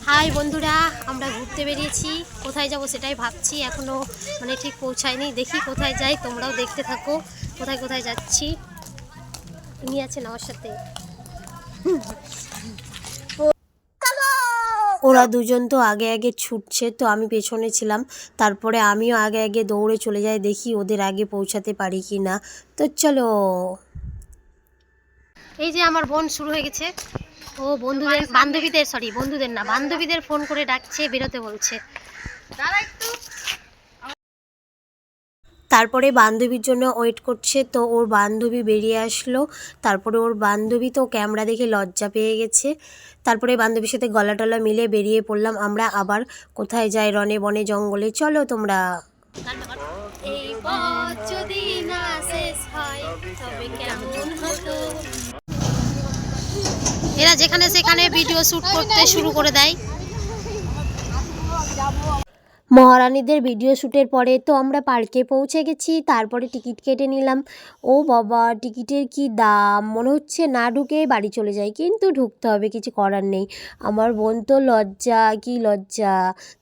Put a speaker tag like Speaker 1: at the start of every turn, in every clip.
Speaker 1: High বন্ধুরা, আমরা ঘুরতে বেরিয়েছি। কোথায় যাব সেটাই ভাবছি, এখনও মানে ঠিক পৌঁছায়নি। দেখি কোথায় যাই, তোমরাও দেখতে থাকো কোথায় কোথায় যাচ্ছি। ইনি আছেন আমার সাথে। ওরা দুজন তো আগে আগে ছুটছে, তো আমি পেছনে ছিলাম। তারপরে আমিও আগে আগে দৌড়ে চলে যাই, দেখি ওদের আগে পৌঁছাতে পারি কি না। তো চলো, এই যে আমার বোন শুরু হয়ে গেছে। ও বন্ধুদের না, বান্ধবীদের ফোন করে ডাকছে, বেরোতে বলছে। তারপরে বান্ধবীর জন্য ওয়েট করছে, তো ওর বান্ধবী বেরিয়ে আসলো। তারপরে ওর বান্ধবী তো ক্যামেরা দেখে লজ্জা পেয়ে গেছে। তারপরে বান্ধবীর সাথে গলা টলা মিলে বেরিয়ে পড়লাম আমরা আবার কোথায় যাই, রনে বনে জঙ্গলে। চলো তোমরা। এই পথ যদি না শেষ হয় তবে কেমন হতো। এরা যেখানে সেখানে ভিডিও শ্যুট করতে শুরু করে দেয়। মহারানীদের ভিডিও শ্যুটের পরে তো আমরা পার্কে পৌঁছে গেছি। তারপরে টিকিট কেটে নিলাম। ও বাবা, টিকিটের কি দাম! মনে হচ্ছে না ঢুকে বাড়ি চলে যাই, কিন্তু ঢুকতে হবে, কিছু করার নেই। আমার বোন তো লজ্জা, কি লজ্জা।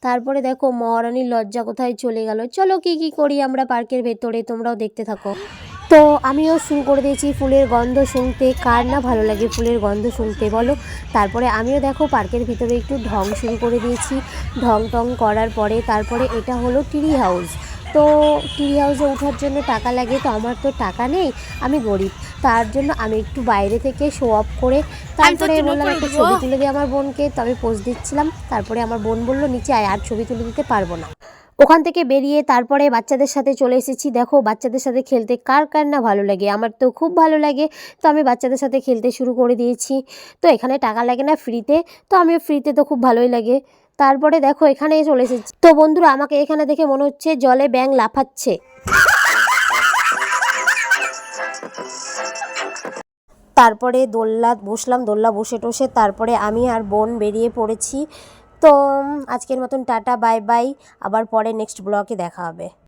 Speaker 1: তারপরে দেখো মহারানীর লজ্জা কোথায় চলে গেল। চলো কি কি করি আমরা পার্কের ভেতরে, তোমরাও দেখতে থাকো। তো আমিও শুরু করে দিয়েছি ফুলের গন্ধ শুনতে। কার না ভালো লাগে ফুলের গন্ধ শুনতে বলো। তারপরে আমিও দেখো পার্কের ভিতরে একটু ঢং শুরু করে দিয়েছি। ঢং টং করার পরে তারপরে এটা হলো ট্রি হাউস। তো ট্রি হাউসে ওঠার জন্য টাকা লাগে, তো আমার তো টাকা নেই, আমি গরিব। তার জন্য আমি একটু বাইরে থেকে শো অফ করে তারপরে বললাম একটা ছবি তুলে দিই আমার বোনকে। তো আমি পোজ দিচ্ছিলাম। তারপরে আমার বোন বলল নিচে আয়, আর ছবি তুলে দিতে পারবো না। ওখান থেকে বেরিয়ে তারপরে বাচ্চাদের সাথে চলে এসেছি। দেখো বাচ্চাদের সাথে খেলতে কার কার না ভালো লাগে, আমার তো খুব ভালো লাগে। তো আমি বাচ্চাদের সাথে খেলতে শুরু করে দিয়েছি। তো এখানে টাকা লাগে না, ফ্রিতে। তো আমিও ফ্রিতে, তো খুব ভালোই লাগে। তারপরে দেখো এখানে চলে এসেছি। তো বন্ধুরা, আমাকে এখানে দেখে মনে হচ্ছে জলে ব্যাঙ লাফাচ্ছে। তারপরে দোলনা বসলাম, দোলনা বসে টসে তারপরে আমি আর বোন বেরিয়ে পড়েছি। তো আজকের মতন টাটা, বাই বাই। আবার পরে নেক্সট ব্লগে দেখা হবে।